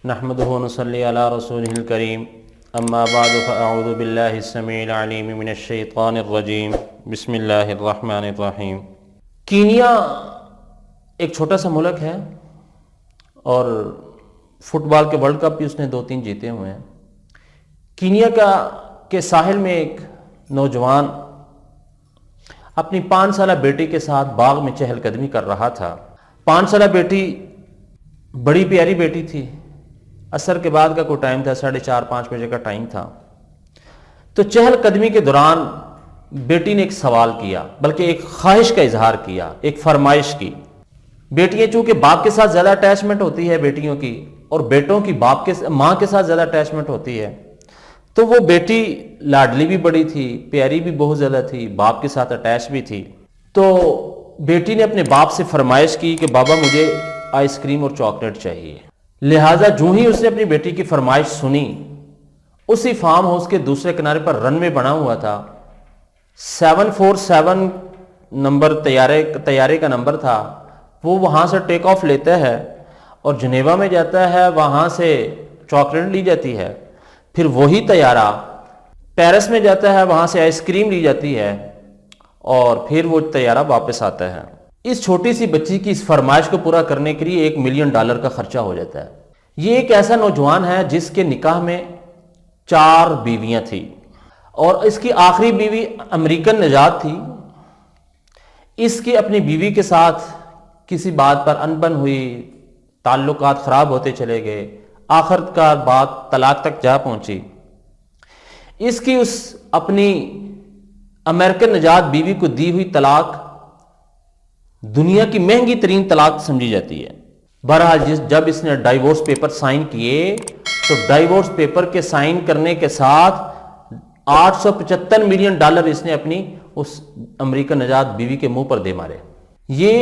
نحمده ونصلي على رسوله الكريم اما بعد فاعوذ بالله السميع العليم من الشيطان الرجيم بسم اللہ الرحمن الرحیم۔ کینیا ایک چھوٹا سا ملک ہے اور فٹ بال کے ورلڈ کپ بھی اس نے 2-3 جیتے ہوئے ہیں۔ کینیا کے ساحل میں ایک نوجوان اپنی 5 سالہ بیٹی کے ساتھ باغ میں چہل قدمی کر رہا تھا۔ 5 سالہ بیٹی بڑی پیاری بیٹی تھی۔ عصر کے بعد کا کوئی ٹائم تھا، 4:30-5 بجے کا ٹائم تھا۔ تو چہل قدمی کے دوران بیٹی نے ایک سوال کیا، بلکہ ایک خواہش کا اظہار کیا، ایک فرمائش کی۔ بیٹیاں چونکہ باپ کے ساتھ زیادہ اٹیچمنٹ ہوتی ہے بیٹیوں کی، اور بیٹوں کی ماں کے ساتھ زیادہ اٹیچمنٹ ہوتی ہے، تو وہ بیٹی لاڈلی بھی بڑی تھی، پیاری بھی بہت زیادہ تھی، باپ کے ساتھ اٹیچ بھی تھی۔ تو بیٹی نے اپنے باپ سے فرمائش کی کہ بابا مجھے آئس کریم اور چاکلیٹ چاہیے۔ لہٰذا جو ہی اس نے اپنی بیٹی کی فرمائش سنی، اسی فارم ہاؤس کے دوسرے کنارے پر رن وے بنا ہوا تھا، 747 نمبر طیارے کا نمبر تھا، وہ وہاں سے ٹیک آف لیتا ہے اور جنیوا میں جاتا ہے، وہاں سے چاکلیٹ لی جاتی ہے، پھر وہی طیارہ پیرس میں جاتا ہے، وہاں سے آئس کریم لی جاتی ہے، اور پھر وہ طیارہ واپس آتا ہے۔ اس چھوٹی سی بچی کی اس فرمائش کو پورا کرنے کے لیے $1 ملین کا خرچہ ہو جاتا ہے۔ یہ ایک ایسا نوجوان ہے جس کے نکاح میں 4 بیویاں تھیں، اور اس کی آخری بیوی امریکن نژاد تھی۔ اس کی اپنی بیوی کے ساتھ کسی بات پر انبن ہوئی، تعلقات خراب ہوتے چلے گئے، آخر کار بات طلاق تک جا پہنچی۔ اس کی اس اپنی امریکن نژاد بیوی کو دی ہوئی طلاق دنیا کی مہنگی ترین طلاق سمجھی جاتی ہے۔ بہرحال جب اس نے ڈائیورس پیپر سائن کیے تو ڈائیورس پیپر کے سائن کرنے کے ساتھ $875 ملین اس نے اپنی اس امریکن نژاد بیوی کے منہ پر دے مارے۔ یہ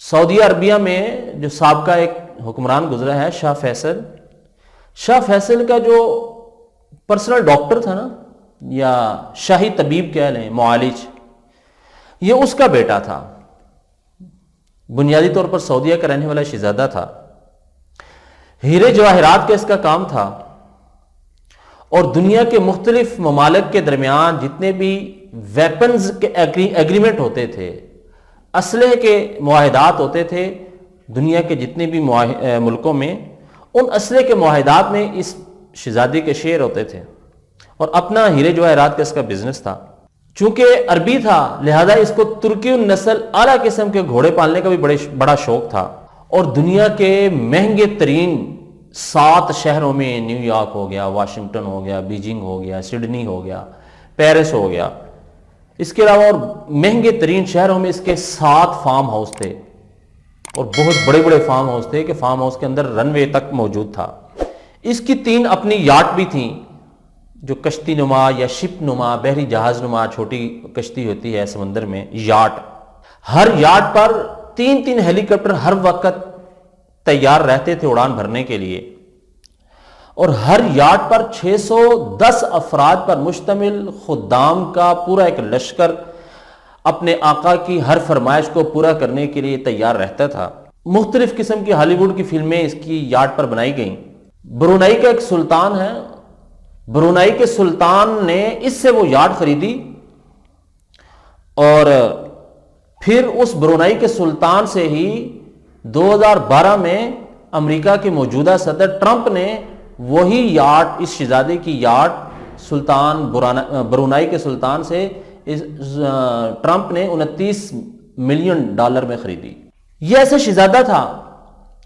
سعودی عربیہ میں جو سابقہ ایک حکمران گزرا ہے، شاہ فیصل کا جو پرسنل ڈاکٹر تھا نا، یا شاہی طبیب کہہ لیں، معالج، یہ اس کا بیٹا تھا۔ بنیادی طور پر سعودیہ کا رہنے والا شہزادہ تھا۔ ہیرے جواہرات کا اس کا کام تھا، اور دنیا کے مختلف ممالک کے درمیان جتنے بھی ویپنز کے ایگریمنٹ ہوتے تھے، اسلحے کے معاہدات ہوتے تھے دنیا کے جتنے بھی ملکوں میں، ان اسلحے کے معاہدات میں اس شہزادی کے شیئر ہوتے تھے، اور اپنا ہیرے جواہرات کا اس کا بزنس تھا۔ چونکہ عربی تھا، لہذا اس کو ترکی النسل اعلیٰ قسم کے گھوڑے پالنے کا بھی بڑا شوق تھا، اور دنیا کے مہنگے ترین 7 شہروں میں، نیو یارک ہو گیا، واشنگٹن ہو گیا، بیجنگ ہو گیا، سڈنی ہو گیا، پیرس ہو گیا، اس کے علاوہ اور مہنگے ترین شہروں میں اس کے 7 فارم ہاؤس تھے، اور بہت بڑے بڑے فارم ہاؤس تھے کہ فارم ہاؤس کے اندر رن وے تک موجود تھا۔ اس کی 3 اپنی یاٹ بھی تھیں، جو کشتی نما یا شپ نما، بحری جہاز نما چھوٹی کشتی ہوتی ہے سمندر میں، یاٹ۔ ہر یاٹ پر 3 ہیلی کاپٹر ہر وقت تیار رہتے تھے اڑان بھرنے کے لیے، اور ہر یاٹ پر 610 افراد پر مشتمل خدام کا پورا ایک لشکر اپنے آقا کی ہر فرمائش کو پورا کرنے کے لیے تیار رہتا تھا۔ مختلف قسم کی ہالی ووڈ کی فلمیں اس کی یاٹ پر بنائی گئیں۔ برونائی کا ایک سلطان ہے، برونائی کے سلطان نے اس سے وہ یاٹ خریدی، اور پھر اس برونائی کے سلطان سے ہی 2012 میں امریکہ کے موجودہ صدر ٹرمپ نے وہی یاٹ، اس شہزادے کی یاٹ سلطان برونائی کے سلطان سے ٹرمپ نے $29 ملین میں خریدی۔ یہ ایسا شہزادہ تھا،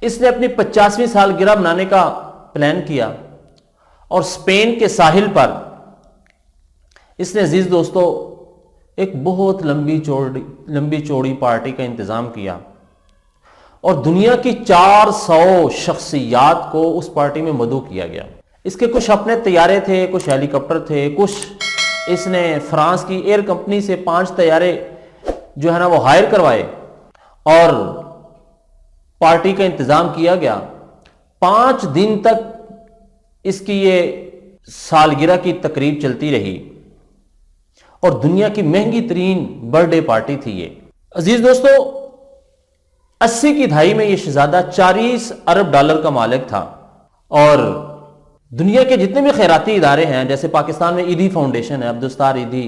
اس نے اپنی 50ویں سالگرہ منانے کا پلان کیا، اور اسپین کے ساحل پر اس نے عزیز دوستو ایک بہت لمبی چوڑی پارٹی کا انتظام کیا، اور دنیا کی 400 شخصیات کو اس پارٹی میں مدعو کیا گیا۔ اس کے کچھ اپنے طیارے تھے، کچھ ہیلی کاپٹر تھے، کچھ اس نے فرانس کی ایئر کمپنی سے 5 طیارے جو ہے نا وہ ہائر کروائے، اور پارٹی کا انتظام کیا گیا۔ 5 دن تک اس کی یہ سالگرہ کی تقریب چلتی رہی، اور دنیا کی مہنگی ترین برتھ ڈے پارٹی تھی یہ۔ عزیز دوستو، 80 کی دہائی میں یہ شہزادہ $40 ارب کا مالک تھا، اور دنیا کے جتنے بھی خیراتی ادارے ہیں، جیسے پاکستان میں ایدھی فاؤنڈیشن ہے، عبدالستار ایدھی،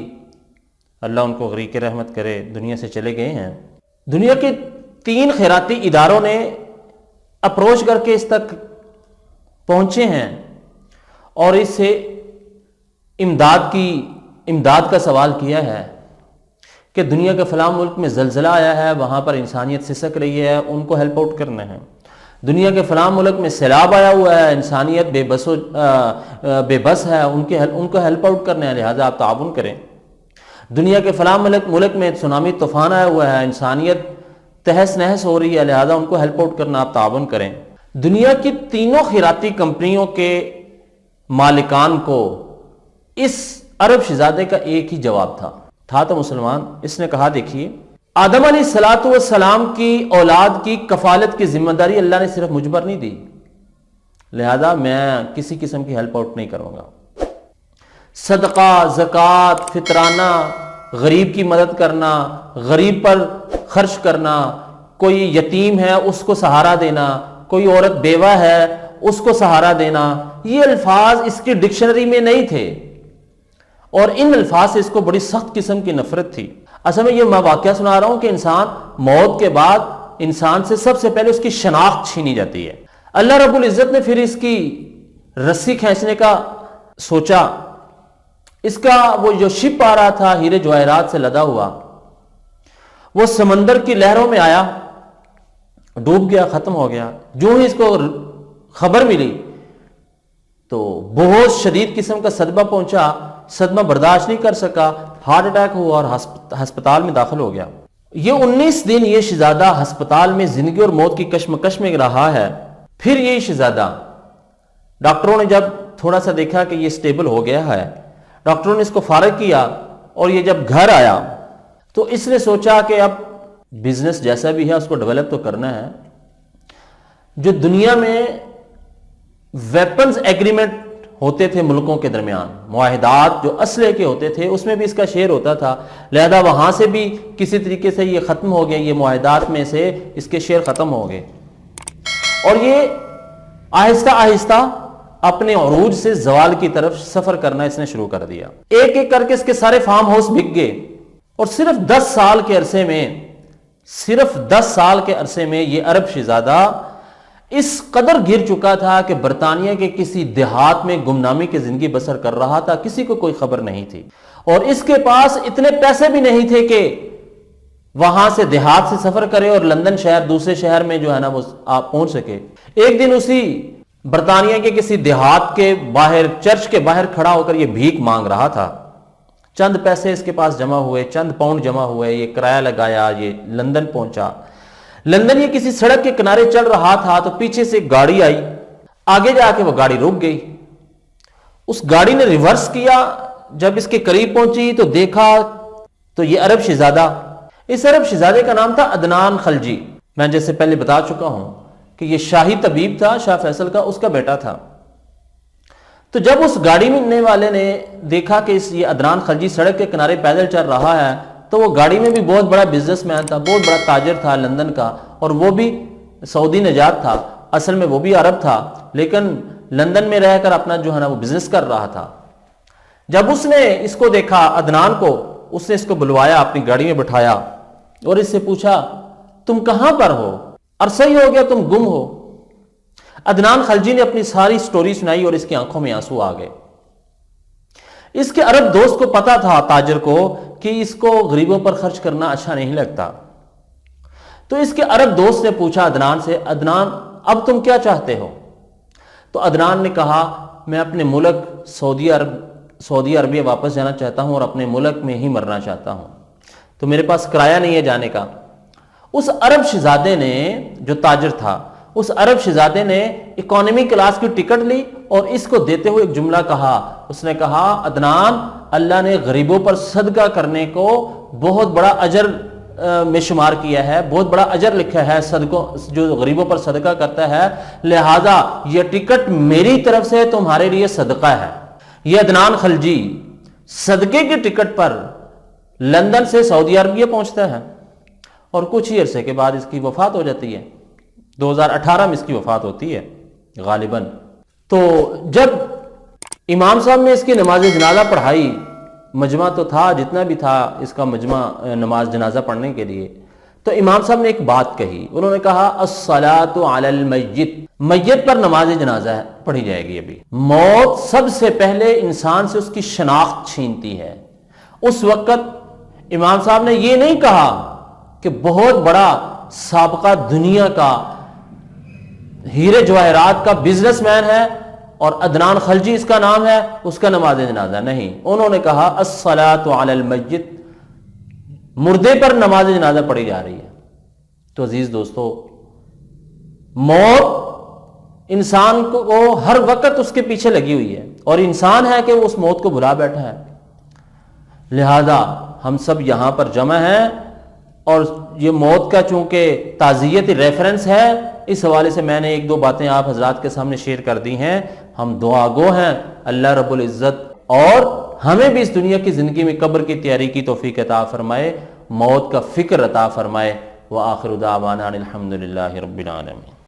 اللہ ان کو غریق رحمت کرے، دنیا سے چلے گئے ہیں، دنیا کے 3 خیراتی اداروں نے اپروچ کر کے اس تک پہنچے ہیں اور اس سے امداد کا سوال کیا ہے کہ دنیا کے فلاں ملک میں زلزلہ آیا ہے، وہاں پر انسانیت سسک رہی ہے، ان کو ہیلپ آؤٹ کرنا ہے۔ دنیا کے فلاں ملک میں سیلاب آیا ہوا ہے، انسانیت بے بس ہے، ان کو ہیلپ آؤٹ کرنا ہے، لہٰذا آپ تعاون کریں۔ دنیا کے فلاں ملک میں سونامی طوفان آیا ہوا ہے، انسانیت تہس نہس ہو رہی ہے، لہٰذا ان کو ہیلپ آؤٹ کرنا، آپ تعاون کریں۔ دنیا کی تینوں خیراتی کمپنیوں کے مالکان کو اس عرب شہزادے کا ایک ہی جواب تھا تو مسلمان۔ اس نے کہا دیکھیے، آدم علیہ الصلوۃ والسلام کی اولاد کی کفالت کی ذمہ داری اللہ نے صرف مجھ پر نہیں دی، لہذا میں کسی قسم کی ہیلپ آؤٹ نہیں کروں گا۔ صدقہ، زکوٰۃ، فطرانہ، غریب کی مدد کرنا، غریب پر خرچ کرنا، کوئی یتیم ہے اس کو سہارا دینا، کوئی عورت بیوہ ہے اس کو سہارا دینا، یہ الفاظ اس کی ڈکشنری میں نہیں تھے، اور ان الفاظ سے اس کو بڑی سخت قسم کی نفرت تھی۔ اصل میں یہ میں واقعہ سنا رہا ہوں کہ انسان موت کے بعد انسان سے سب سے پہلے اس کی شناخت چھینی جاتی ہے۔ اللہ رب العزت نے پھر اس کی رسی کھینچنے کا سوچا، اس کا وہ جو شپ آ رہا تھا ہیرے جواہرات سے لدا ہوا، وہ سمندر کی لہروں میں آیا، ڈوب گیا، ختم ہو گیا۔ جو ہی اس کو خبر ملی تو بہت شدید قسم کا صدمہ پہنچا، صدمہ برداشت نہیں کر سکا، ہارٹ اٹیک ہوا اور ہسپتال میں داخل ہو گیا۔ یہ 19 دن یہ شہزادہ ہسپتال میں زندگی اور موت کی کشمکش میں رہا ہے۔ پھر یہ شہزادہ، ڈاکٹروں نے جب تھوڑا سا دیکھا کہ یہ سٹیبل ہو گیا ہے، ڈاکٹروں نے اس کو فارغ کیا، اور یہ جب گھر آیا تو اس نے سوچا کہ اب بزنس جیسا بھی ہے اس کو ڈیولپ تو کرنا ہے۔ جو دنیا میں ویپنز ایگریمنٹ ہوتے تھے ملکوں کے درمیان، معاہدات جو اسلحے کے ہوتے تھے، اس میں بھی اس کا شیئر ہوتا تھا، لہذا وہاں سے بھی کسی طریقے سے یہ ختم ہو گیا، یہ معاہدات میں سے اس کے شیئر ختم ہو گئے، اور یہ آہستہ آہستہ اپنے عروج سے زوال کی طرف سفر کرنا اس نے شروع کر دیا۔ ایک ایک کر کے اس کے سارے فارم ہاؤس بک گئے، اور صرف 10 سال کے عرصے میں یہ عرب شہزادہ اس قدر گر چکا تھا کہ برطانیہ کے کسی دیہات میں گمنامی کی زندگی بسر کر رہا تھا، کسی کو کوئی خبر نہیں تھی، اور اس کے پاس اتنے پیسے بھی نہیں تھے کہ وہاں سے دیہات سے سفر کرے اور لندن شہر دوسرے شہر میں جو ہے نا وہ آپ پہنچ سکے۔ ایک دن اسی برطانیہ کے کسی دیہات کے باہر، چرچ کے باہر کھڑا ہو کر یہ بھیک مانگ رہا تھا۔ چند پیسے اس کے پاس جمع ہوئے، چند پاؤنڈ جمع ہوئے، یہ کرایہ لگایا، یہ لندن پہنچا۔ لندن یہ کسی سڑک کے کنارے چل رہا تھا تو پیچھے سے ایک گاڑی آئی، آگے جا کے وہ گاڑی رک گئی، اس گاڑی نے ریورس کیا، جب اس کے قریب پہنچی تو دیکھا تو یہ عرب شہزادہ، اس عرب شہزادے کا نام تھا عدنان خلجی۔ میں جیسے پہلے بتا چکا ہوں کہ یہ شاہی طبیب تھا، شاہ فیصل کا اس کا بیٹا تھا۔ تو جب اس گاڑی میں ملنے والے نے دیکھا کہ یہ عدنان خلجی سڑک کے کنارے پیدل چل رہا ہے، تو وہ گاڑی میں بھی بہت بڑا بزنس مین تھا، بہت بڑا تاجر تھا لندن کا، اور وہ بھی سعودی نژاد تھا، اصل میں وہ بھی عرب تھا، لیکن لندن میں رہ کر اپنا جو ہے نا وہ بزنس کر رہا تھا۔ جب اس نے اس کو دیکھا عدنان کو، اس نے اس کو بلوایا، اپنی گاڑی میں بٹھایا اور اس سے پوچھا تم کہاں پر ہو، عرصہ ہی ہو گیا تم گم ہو۔ عدنان خلجی نے اپنی ساری سٹوری سنائی اور اس کی آنکھوں میں آنسو آ گئے۔ اس کے عرب دوست کو پتا تھا، تاجر کو، کہ اس کو غریبوں پر خرچ کرنا اچھا نہیں لگتا، تو اس کے عرب دوست نے پوچھا عدنان سے، عدنان اب تم کیا چاہتے ہو؟ تو عدنان نے کہا میں اپنے ملک سعودی عربیہ واپس جانا چاہتا ہوں اور اپنے ملک میں ہی مرنا چاہتا ہوں، تو میرے پاس کرایہ نہیں ہے جانے کا۔ اس عرب شہزادے نے، جو تاجر تھا، اس عرب شہزادے نے اکانومی کلاس کی ٹکٹ لی اور اس کو دیتے ہوئے ایک جملہ کہا، اس نے کہا عدنان، اللہ نے غریبوں پر صدقہ کرنے کو بہت بڑا اجر میں شمار کیا ہے، بہت بڑا اجر لکھا ہے جو غریبوں پر صدقہ کرتا ہے، لہذا یہ ٹکٹ میری طرف سے تمہارے لیے صدقہ ہے۔ یہ عدنان خلجی صدقے کی ٹکٹ پر لندن سے سعودی عربیہ پہنچتا ہے، اور کچھ ہی عرصے کے بعد اس کی وفات ہو جاتی ہے۔ 2018 میں اس کی وفات ہوتی ہے غالباً۔ تو جب امام صاحب نے اس کی نماز جنازہ پڑھائی، مجمع تو تھا جتنا بھی تھا اس کا مجمع نماز جنازہ پڑھنے کے لیے، تو امام صاحب نے ایک بات کہی، انہوں نے کہا الصلاۃ علی المیت، میت پر نماز جنازہ پڑھی جائے گی۔ ابھی موت سب سے پہلے انسان سے اس کی شناخت چھینتی ہے۔ اس وقت امام صاحب نے یہ نہیں کہا کہ بہت بڑا سابقہ دنیا کا ہیرے جواہرات کا بزنس مین ہے اور عدنان خلجی اس کا نام ہے، اس کا نماز جنازہ نہیں، انہوں نے کہا الصلاۃ علی المیت، مردے پر نماز جنازہ پڑھی جا رہی ہے۔ تو عزیز دوستو، موت انسان کو ہر وقت اس کے پیچھے لگی ہوئی ہے، اور انسان ہے کہ وہ اس موت کو بھلا بیٹھا ہے۔ لہذا ہم سب یہاں پر جمع ہیں، اور یہ موت کا چونکہ تعزیت ریفرنس ہے، اس حوالے سے میں نے ایک دو باتیں آپ حضرات کے سامنے شیئر کر دی ہیں۔ ہم دعا گو ہیں اللہ رب العزت اور ہمیں بھی اس دنیا کی زندگی میں قبر کی تیاری کی توفیق عطا فرمائے، موت کا فکر عطا فرمائے۔ وآخر دعوانا الحمدللہ رب العالمین۔